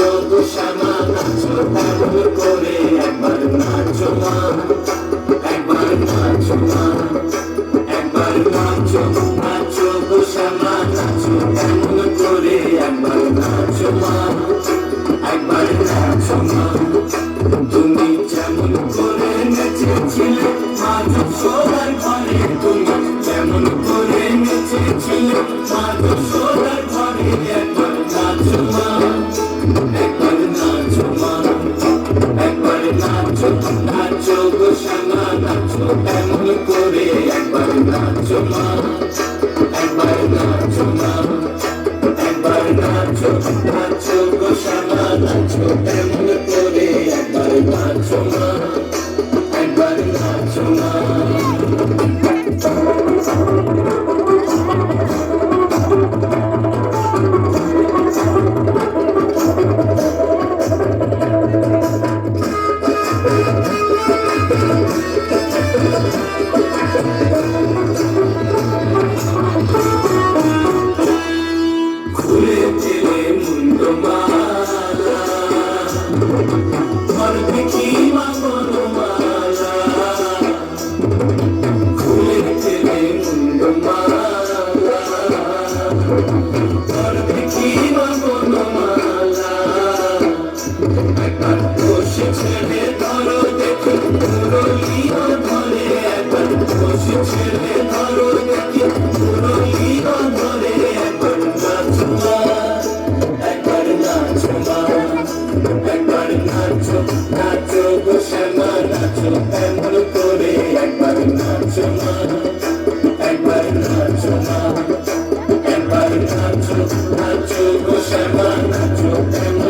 নাচো গো শ্যামা নাচো এমন করে একবার নাচো মা একবার নাচো মা একবার নাচো নাচো গো শ্যামা নাচো এমন করে একবার নাচো মা একবার নাচো মা তুমি যেমন করে নেচেছিলে মা যশোদার ঘরে তুমি যেমন করে নেচেছিলে মা যশোদার ঘরে একবার নাচো মা একবার নাচো মা একবার নাচো নাচো গো শ্যামা নাচো এমন করে একবার নাচো মা একবার নাচো মা একবার নাচো নাচো গো শ্যামা নাচো এমন করে একবার নাচো মা একবার নাচো মা খুলে দিলে মুন্ডমালা ঘর দেখি মা বনমালা খুলে দিলে মুন্ডমালা ঘর দেখি মা বনমালা একবার বসে ছেড়ে ধরো দেখি মুরলিও ধরে একবার বসে ছেড়ে ধরো দেখি মুরলিও ধরে একবার নাচো মা একবার নাচো মা একবার নাচো নাচো গো শ্যামা নাচো এমন করে একবার নাচো মা একবার নাচো মা একবার নাচো নাচো গো শ্যামা নাচো এমন